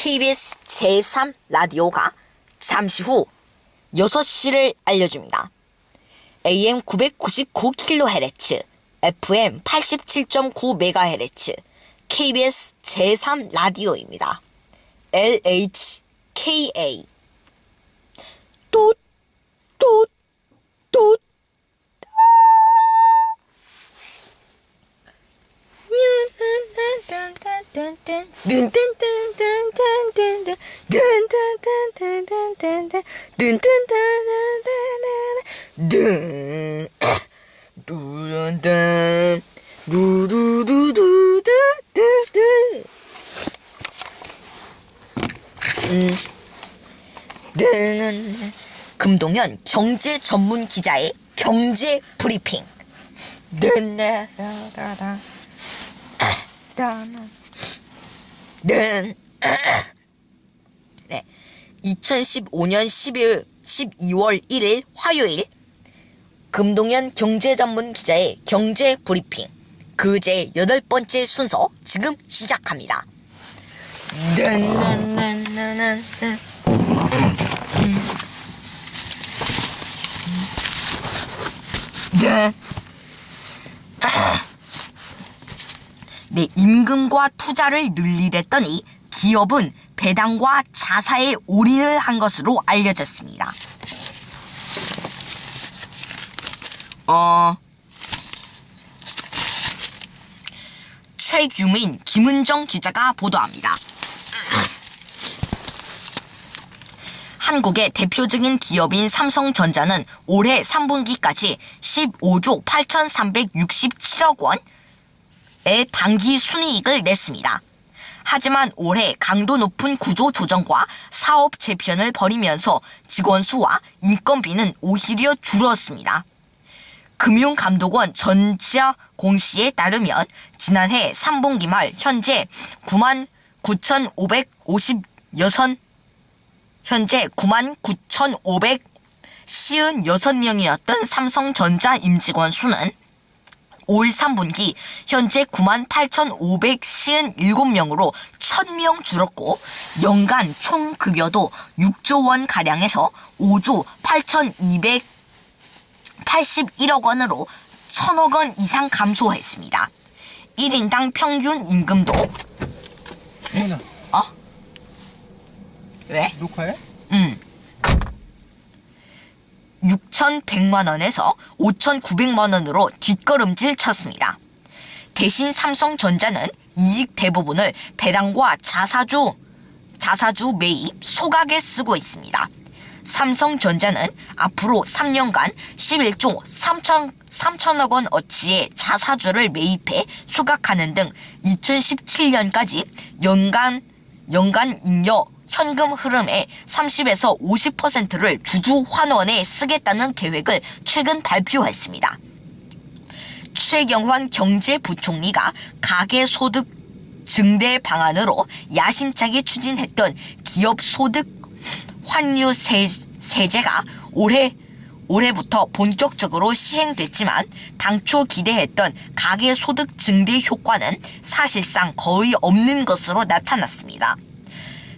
KBS 제3 라디오가 잠시 후 6시를 알려줍니다. AM 999kHz, FM 87.9MHz, KBS 제3 라디오입니다. LHKA. 뚜, 뚜, 뚜. 금동현 경제 전문 기자의 경제 브리핑. 네. 2015년 12월 1일 화요일 금동현 경제 전문 기자의 경제 브리핑 그제 8번째 순서 지금 시작합니다. 네, 임금과 투자를 늘리랬더니 기업은 배당과 자사에 올인을 한 것으로 알려졌습니다. 최규민, 김은정 기자가 보도합니다. 한국의 대표적인 기업인 삼성전자는 올해 3분기까지 15조 8,367억 원의 당기 순이익을 냈습니다. 하지만 올해 강도 높은 구조 조정과 사업 재편을 벌이면서 직원 수와 인건비는 오히려 줄었습니다. 금융감독원 전지아공시에 따르면 지난해 3분기 말 현재 99,556명이었던 삼성전자 임직원 수는 올 3분기 현재 98,557명으로 1,000명 줄었고 연간 총급여도 6조 원가량에서 5조 8,281억 원으로 1,000억 원 이상 감소했습니다. 1인당 평균 임금도 혜인아. 왜? 녹화해? 6,100만 원에서 5,900만 원으로 뒷걸음질 쳤습니다. 대신 삼성전자는 이익 대부분을 배당과 자사주 매입, 소각에 쓰고 있습니다. 삼성전자는 앞으로 3년간 11조 3천억 원 어치의 자사주를 매입해 소각하는 등 2017년까지 연간 잉여 현금 흐름의 30에서 50%를 주주 환원에 쓰겠다는 계획을 최근 발표했습니다. 최경환 경제부총리가 가계소득 증대 방안으로 야심차게 추진했던 기업소득 환유 세제가 올해부터 본격적으로 시행됐지만 당초 기대했던 가계소득 증대 효과는 사실상 거의 없는 것으로 나타났습니다.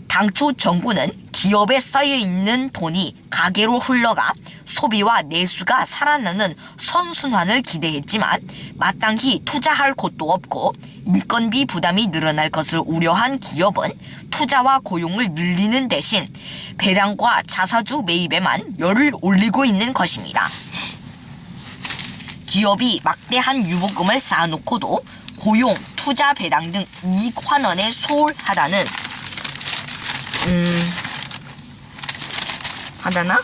당초 정부는 기업에 쌓여있는 돈이 가계로 흘러가 소비와 내수가 살아나는 선순환을 기대했지만 마땅히 투자할 곳도 없고 인건비 부담이 늘어날 것을 우려한 기업은 투자와 고용을 늘리는 대신 배당과 자사주 매입에만 열을 올리고 있는 것입니다. 기업이 막대한 유보금을 쌓아놓고도 고용, 투자 배당 등 이익 환원에 소홀하다는 하다나?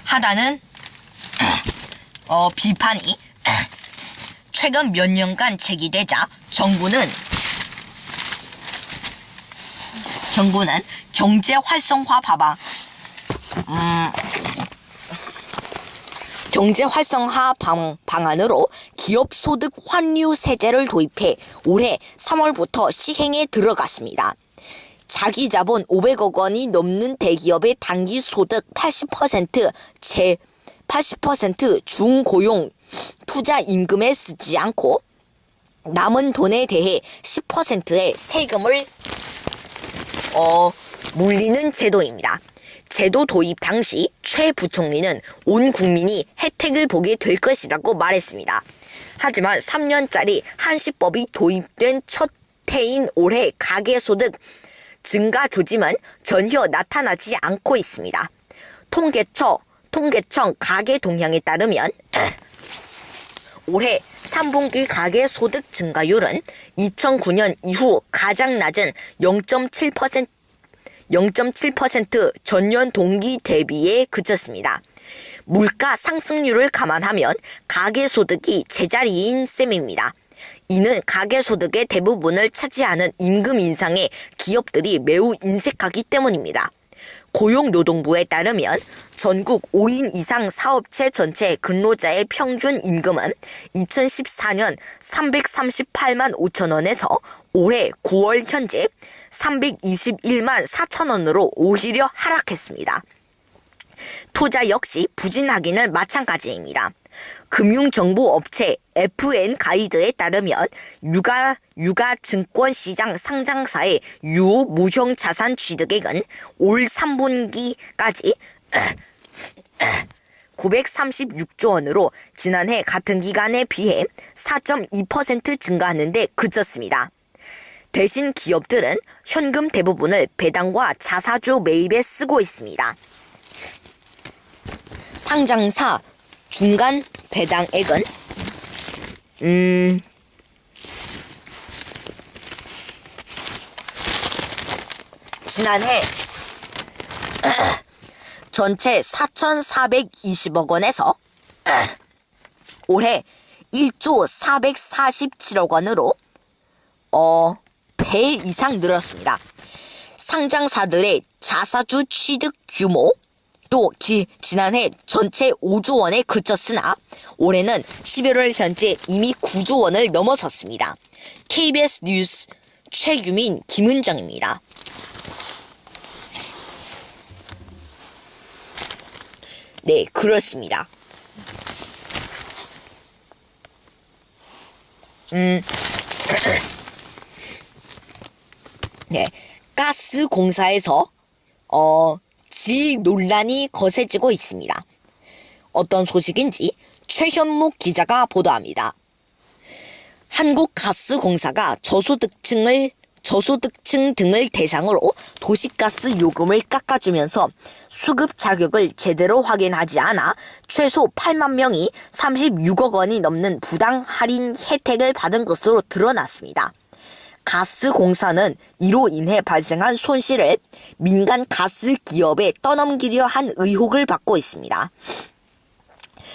하다는 비판이 최근 몇 년간 제기되자 정부는 경제 활성화 경제 활성화 방안으로 기업 소득 환류 세제를 도입해 올해 3월부터 시행에 들어갔습니다. 자기 자본 500억 원이 넘는 대기업의 단기 소득 80% 중고용 투자 임금에 쓰지 않고 남은 돈에 대해 10%의 세금을 물리는 제도입니다. 제도 도입 당시 최 부총리는 온 국민이 혜택을 보게 될 것이라고 말했습니다. 하지만 3년짜리 한시법이 도입된 첫 해인 올해 가계소득 증가 조짐은 전혀 나타나지 않고 있습니다. 통계청 가계 동향에 따르면 올해 3분기 가계소득 증가율은 2009년 이후 가장 낮은 0.7% 전년 동기 대비에 그쳤습니다. 물가 상승률을 감안하면 가계소득이 제자리인 셈입니다. 이는 가계소득의 대부분을 차지하는 임금 인상에 기업들이 매우 인색하기 때문입니다. 고용노동부에 따르면 전국 5인 이상 사업체 전체 근로자의 평균 임금은 2014년 338만 5천 원에서 올해 9월 현재 321만 4천 원으로 오히려 하락했습니다. 투자 역시 부진하기는 마찬가지입니다. 금융정보업체 FN가이드에 따르면 유가 증권시장 상장사의 무형 자산 취득액은 올 3분기까지 936조 원으로 지난해 같은 기간에 비해 4.2% 증가하는 데 그쳤습니다. 대신 기업들은 현금 대부분을 배당과 자사주 매입에 쓰고 있습니다. 상장사 중간 배당액은 지난해 전체 4,420억 원에서 올해 1조 447억 원으로 배 이상 늘었습니다. 상장사들의 자사주 취득 규모 또 지난해 전체 5조 원에 그쳤으나 올해는 11월 현재 이미 9조 원을 넘어섰습니다. KBS 뉴스 최규민 김은정입니다. 네, 그렇습니다. 네, 가스공사에서 질 논란이 거세지고 있습니다. 어떤 소식인지 최현묵 기자가 보도합니다. 한국가스공사가 저소득층 등을 대상으로 도시가스 요금을 깎아주면서 수급 자격을 제대로 확인하지 않아 최소 8만 명이 36억 원이 넘는 부당 할인 혜택을 받은 것으로 드러났습니다. 가스공사는 이로 인해 발생한 손실을 민간 가스 기업에 떠넘기려 한 의혹을 받고 있습니다.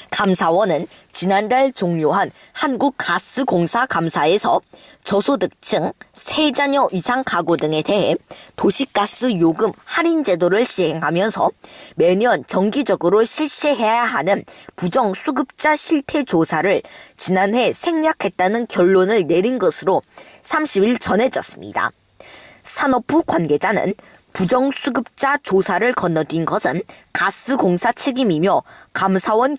감사원은 지난달 종료한 한국가스공사 감사에서 저소득층, 3자녀 이상 가구 등에 대해 도시가스 요금 할인 제도를 시행하면서 매년 정기적으로 실시해야 하는 부정수급자 실태 조사를 지난해 생략했다는 결론을 내린 것으로 30일 전해졌습니다. 산업부 관계자는 부정수급자 조사를 건너뛴 것은 가스공사 책임이며 감사원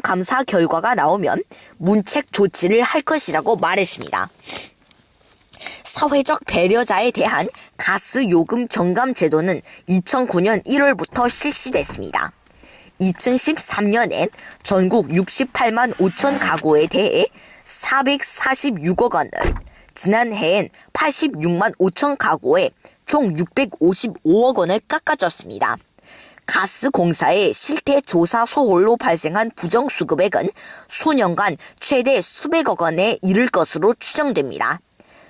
감사 결과가 나오면 문책 조치를 할 것이라고 말했습니다. 사회적 배려자에 대한 가스 요금 경감 제도는 2009년 1월부터 실시됐습니다. 2013년엔 전국 68만 5천 가구에 대해 446억 원을, 지난해엔 86만 5천 가구에 총 655억 원을 깎아줬습니다. 가스공사의 실태조사 소홀로 발생한 부정수급액은 수년간 최대 수백억 원에 이를 것으로 추정됩니다.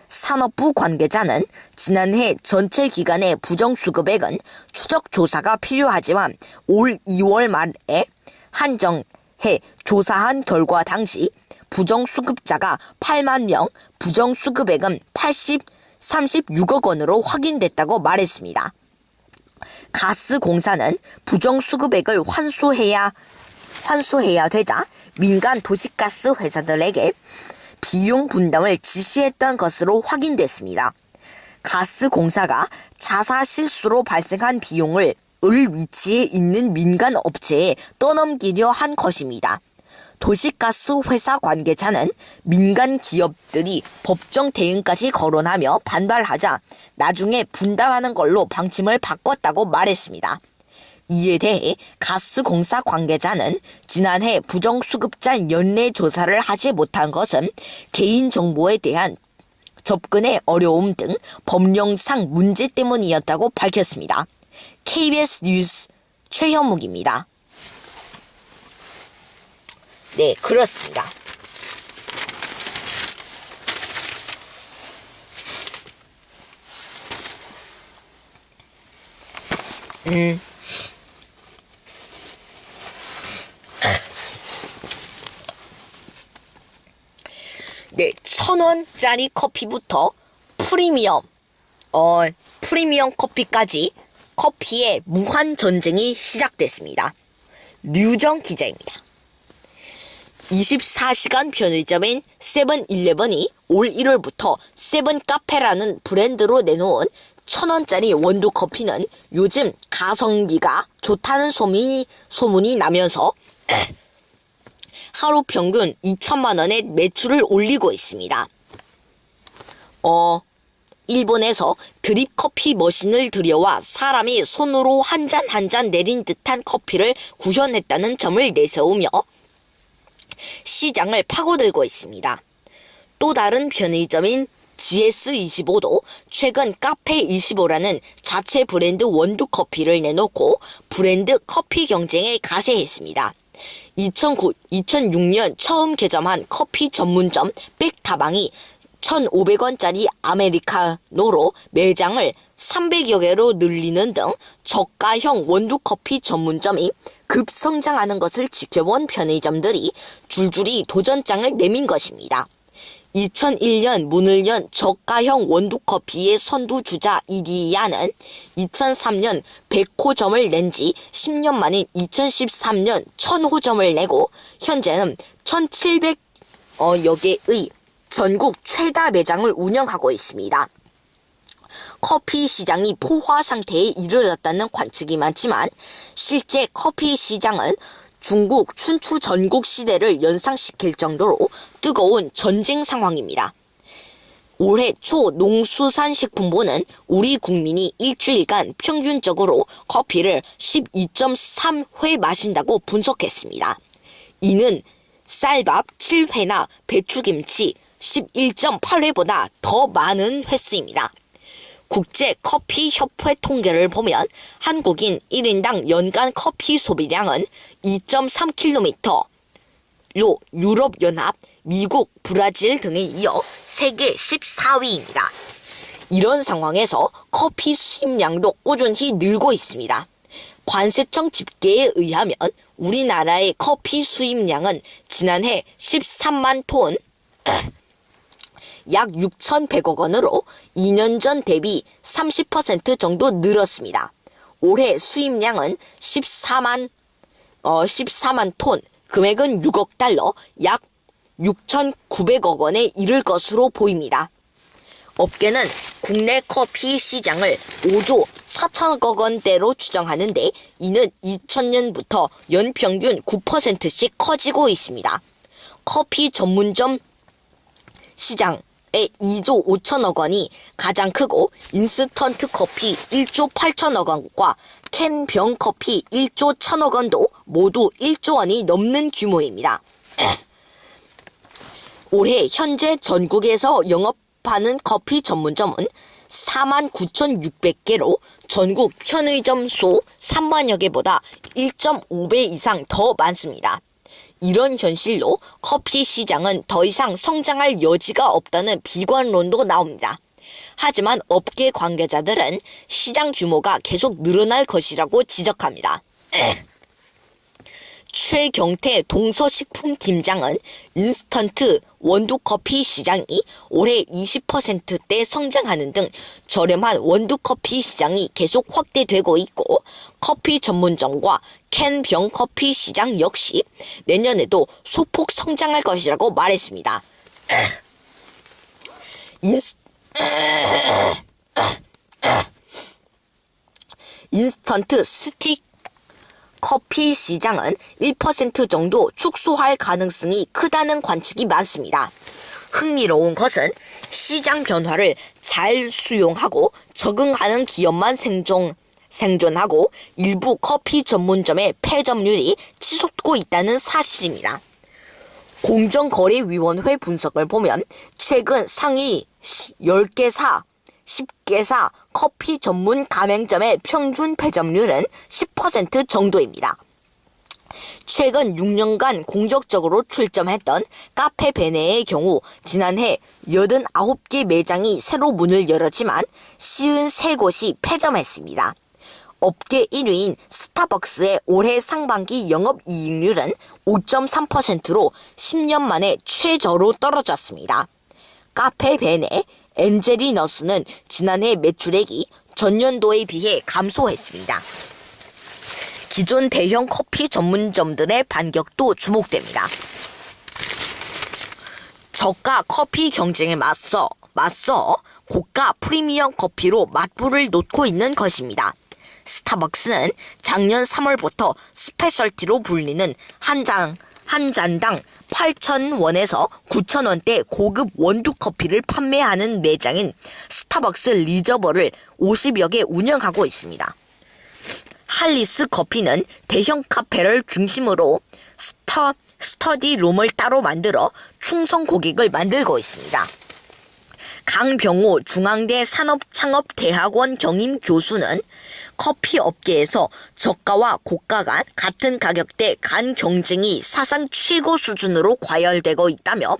산업부 관계자는 지난해 전체 기간의 부정수급액은 추적조사가 필요하지만 올 2월 말에 한정해 조사한 결과 당시 부정수급자가 8만 명, 부정수급액은 36억 원으로 확인됐다고 말했습니다. 가스공사는 부정수급액을 환수해야 환수해야 되자 민간 도시가스 회사들에게 비용 분담을 지시했던 것으로 확인됐습니다. 가스공사가 자사 실수로 발생한 비용을 을 위치에 있는 민간 업체에 떠넘기려 한 것입니다. 도시가스 회사 관계자는 민간 기업들이 법정 대응까지 거론하며 반발하자 나중에 분담하는 걸로 방침을 바꿨다고 말했습니다. 이에 대해 가스공사 관계자는 지난해 부정수급자 연례 조사를 하지 못한 것은 개인정보에 대한 접근의 어려움 등 법령상 문제 때문이었다고 밝혔습니다. KBS 뉴스 최현묵입니다. 네, 그렇습니다. 네, 1,000원짜리 커피부터 프리미엄 커피까지 커피의 무한 전쟁이 시작됐습니다. 류정 기자입니다. 24시간 편의점인 세븐일레븐이 올 1월부터 세븐카페라는 브랜드로 내놓은 1,000원짜리 원두 커피는 요즘 가성비가 좋다는 소문이 나면서 하루 평균 2천만 원의 매출을 올리고 있습니다. 일본에서 드립 커피 머신을 들여와 사람이 손으로 한 잔 한 잔 내린 듯한 커피를 구현했다는 점을 내세우며 시장을 파고들고 있습니다. 또 다른 편의점인 GS25도 최근 카페25라는 자체 브랜드 원두 커피를 내놓고 브랜드 커피 경쟁에 가세했습니다. 2006년 처음 개점한 커피 전문점 백다방이 1,500원짜리 아메리카노로 매장을 300여 개로 늘리는 등 저가형 원두커피 전문점이 급성장하는 것을 지켜본 편의점들이 줄줄이 도전장을 내민 것입니다. 2001년 문을 연 저가형 원두커피의 선두주자 이디야는 2003년 100호점을 낸 지 10년 만인 2013년 1000호점을 내고 현재는 1700여 개의 전국 최다 매장을 운영하고 있습니다. 커피 시장이 포화 상태에 이르렀다는 관측이 많지만 실제 커피 시장은 중국 춘추 전국 시대를 연상시킬 정도로 뜨거운 전쟁 상황입니다. 올해 초 농수산식품부는 우리 국민이 일주일간 평균적으로 커피를 12.3회 마신다고 분석했습니다. 이는 쌀밥 7회나 배추김치 11.8회보다 더 많은 횟수입니다. 국제커피협회 통계를 보면 한국인 1인당 연간 커피 소비량은 2.3kg로 유럽연합, 미국, 브라질 등에 이어 세계 14위입니다. 이런 상황에서 커피 수입량도 꾸준히 늘고 있습니다. 관세청 집계에 의하면 우리나라의 커피 수입량은 지난해 13만 톤, 약 6,100억 원으로 2년 전 대비 30% 정도 늘었습니다. 올해 수입량은 14만 톤, 금액은 6억 달러, 약 6,900억 원에 이를 것으로 보입니다. 업계는 국내 커피 시장을 5조 4천억 원대로 추정하는데 이는 2000년부터 연평균 9%씩 커지고 있습니다. 커피 전문점 시장의 2조 5천억 원이 가장 크고 인스턴트 커피 1조 8천억 원과 캔병 커피 1조 1천억 원도 모두 1조 원이 넘는 규모입니다. 올해 현재 전국에서 영업하는 커피 전문점은 49,600개로 전국 편의점 수 3만여 개보다 1.5배 이상 더 많습니다. 이런 현실로 커피 시장은 더 이상 성장할 여지가 없다는 비관론도 나옵니다. 하지만 업계 관계자들은 시장 규모가 계속 늘어날 것이라고 지적합니다. 최경태 동서식품팀장은 인스턴트 원두커피 시장이 올해 20%대 성장하는 등 저렴한 원두커피 시장이 계속 확대되고 있고, 커피 전문점과 캔병 커피 시장 역시 내년에도 소폭 성장할 것이라고 말했습니다. 인스턴트 스틱 커피 시장은 1% 정도 축소할 가능성이 크다는 관측이 많습니다. 흥미로운 것은 시장 변화를 잘 수용하고 적응하는 기업만 생존하고 일부 커피 전문점의 폐점률이 치솟고 있다는 사실입니다. 공정거래위원회 분석을 보면 최근 상위 10개사, 10개사 커피 전문 가맹점의 평균 폐점률은 10% 정도입니다. 최근 6년간 공격적으로 출점했던 카페 베네의 경우 지난해 89개 매장이 새로 문을 열었지만 53곳이 폐점했습니다. 업계 1위인 스타벅스의 올해 상반기 영업이익률은 5.3%로 10년 만에 최저로 떨어졌습니다. 카페 베네, 엔젤리너스는 지난해 매출액이 전년도에 비해 감소했습니다. 기존 대형 커피 전문점들의 반격도 주목됩니다. 저가 커피 경쟁에 맞서 고가 프리미엄 커피로 맞불을 놓고 있는 것입니다. 스타벅스는 작년 3월부터 스페셜티로 불리는 한 잔당 8,000원에서 9,000원대 고급 원두 커피를 판매하는 매장인 스타벅스 리저버를 50여 개 운영하고 있습니다. 할리스 커피는 대형 카페를 중심으로 스터디룸을 따로 만들어 충성 고객을 만들고 있습니다. 강병호 중앙대 산업창업대학원 경임 교수는 커피 업계에서 저가와 고가가 같은 가격대 간 경쟁이 사상 최고 수준으로 과열되고 있다며,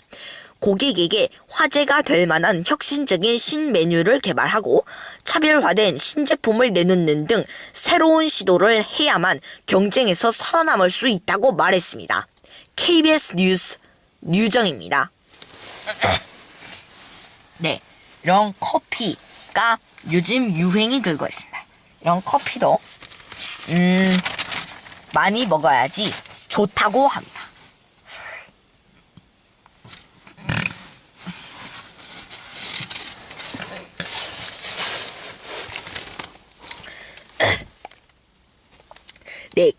고객에게 화제가 될 만한 혁신적인 신메뉴를 개발하고 차별화된 신제품을 내놓는 등 새로운 시도를 해야만 경쟁에서 살아남을 수 있다고 말했습니다. KBS 뉴스 류정입니다. 네, 이런 커피가 요즘 유행이 들고 있습니다. 이런 커피도 많이 먹어야지 좋다고 합니다. 네,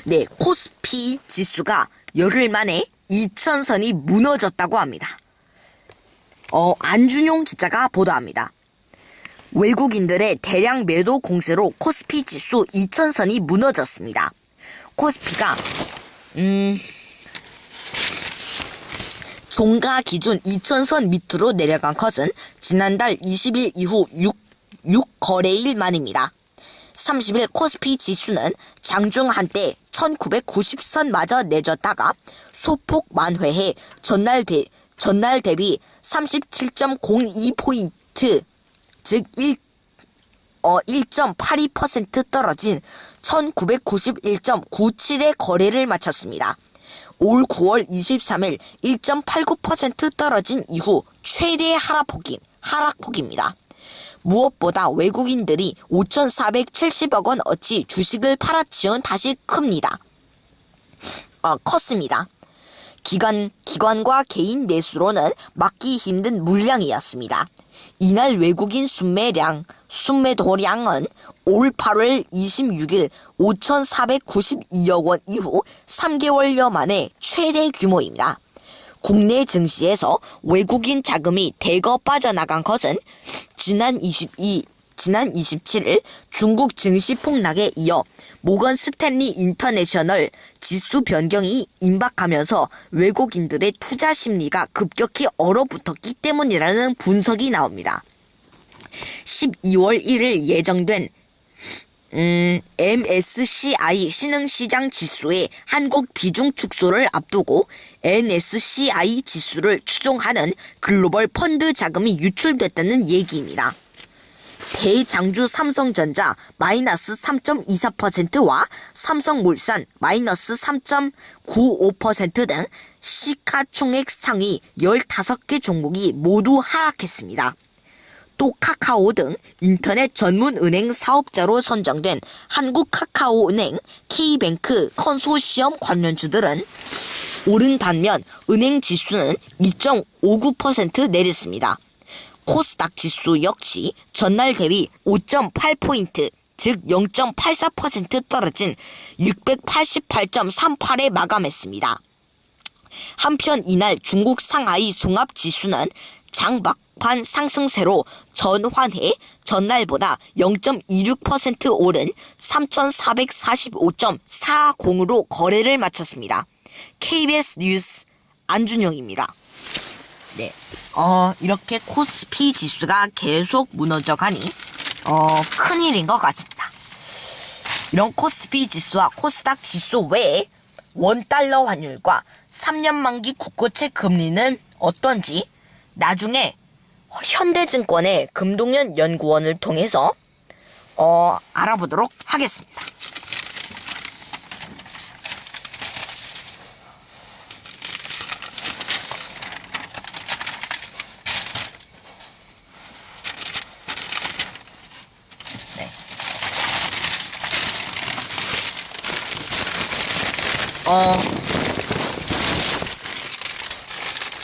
네, 코스피 지수가 열흘 만에 2,000선이 무너졌다고 합니다. 안준용 기자가 보도합니다. 외국인들의 대량 매도 공세로 코스피 지수 2,000선이 무너졌습니다. 코스피가 종가 기준 2,000선 밑으로 내려간 것은 지난달 20일 이후 6거래일 만입니다. 30일 코스피 지수는 장중 한때 1990선마저 내줬다가 소폭 만회해 전날 대비 37.02포인트, 즉 1.82% 떨어진 1991.97의 거래를 마쳤습니다. 올 9월 23일 1.89% 떨어진 이후 최대 하락폭입니다. 무엇보다 외국인들이 5,470억 원 어치 주식을 팔아치운 탓이 컸습니다. 기관과 개인 매수로는 막기 힘든 물량이었습니다. 이날 외국인 순매도량은 올 8월 26일 5,492억 원 이후 3개월여 만에 최대 규모입니다. 국내 증시에서 외국인 자금이 대거 빠져나간 것은 지난 27일 중국 증시 폭락에 이어 모건 스탠리 인터내셔널 지수 변경이 임박하면서 외국인들의 투자 심리가 급격히 얼어붙었기 때문이라는 분석이 나옵니다. 12월 1일 예정된 MSCI 신흥시장 지수의 한국 비중 축소를 앞두고 NSCI 지수를 추종하는 글로벌 펀드 자금이 유출됐다는 얘기입니다. 대장주 삼성전자 마이너스 3.24%와 삼성물산 마이너스 3.95% 등 시가총액 상위 15개 종목이 모두 하락했습니다. 또 카카오 등 인터넷 전문 은행 사업자로 선정된 한국카카오은행, K뱅크 컨소시엄 관련주들은 오른 반면 은행 지수는 2.59% 내렸습니다. 코스닥 지수 역시 전날 대비 5.8포인트, 즉 0.84% 떨어진 688.38에 마감했습니다. 한편 이날 중국 상하이 종합지수는 장막판 상승세로 전환해 전날보다 0.26% 오른 3,445.40으로 거래를 마쳤습니다. KBS 뉴스 안준영입니다. 네, 이렇게 코스피 지수가 계속 무너져가니 큰일인 것 같습니다. 이런 코스피 지수와 코스닥 지수 외에 원달러 환율과 3년 만기 국고채 금리는 어떤지 나중에 현대증권의 금동현 연구원을 통해서 알아보도록 하겠습니다.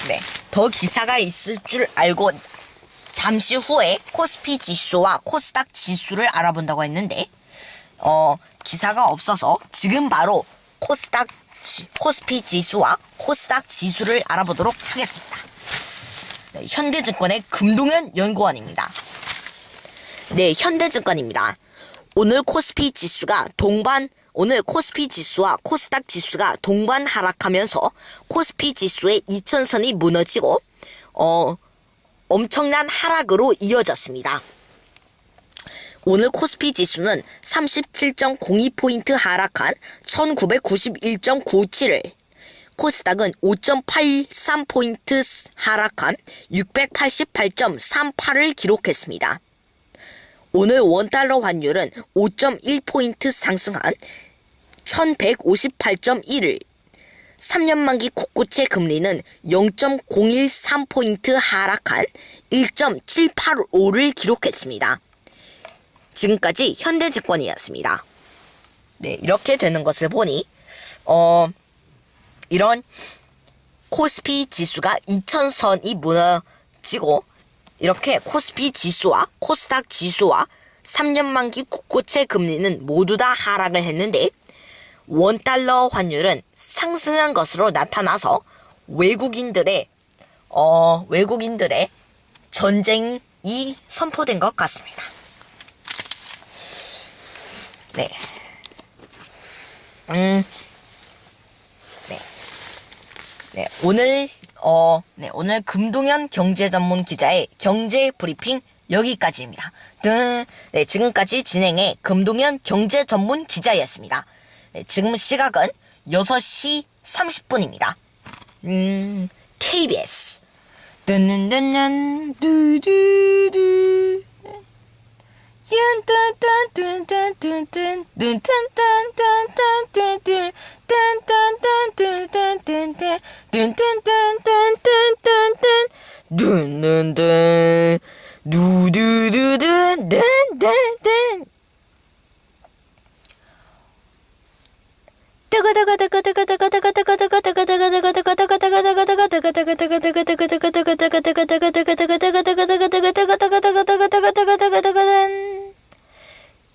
네, 더 기사가 있을 줄 알고 잠시 후에 코스피 지수와 코스닥 지수를 알아본다고 했는데 기사가 없어서 지금 바로 코스피 지수와 코스닥 지수를 알아보도록 하겠습니다. 네, 현대증권의 금동현 연구원입니다. 네, 현대증권입니다. 오늘 코스피 지수와 코스닥 지수가 동반 하락하면서 코스피 지수의 2000선이 무너지고 엄청난 하락으로 이어졌습니다. 오늘 코스피 지수는 37.02포인트 하락한 1991.97을, 코스닥은 5.83포인트 하락한 688.38을 기록했습니다. 오늘 원달러 환율은 5.1포인트 상승한 1158.1을, 3년 만기 국고채 금리는 0.013포인트 하락한 1.785를 기록했습니다. 지금까지 현대증권이었습니다. 네, 이렇게 되는 것을 보니 이런 코스피 지수가 2000선이 무너지고 이렇게 코스피 지수와 코스닥 지수와 3년 만기 국고채 금리는 모두 다 하락을 했는데 원달러 환율은 상승한 것으로 나타나서 외국인들의 전쟁이 선포된 것 같습니다. 네. 네. 오늘 금동현 경제전문 기자의 경제 브리핑 여기까지입니다. 네, 지금까지 진행해 금동현 경제전문 기자였습니다. 네, 지금 시각은 6시 30분입니다. KBS. 두두두.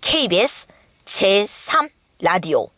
KBS 제3 라디오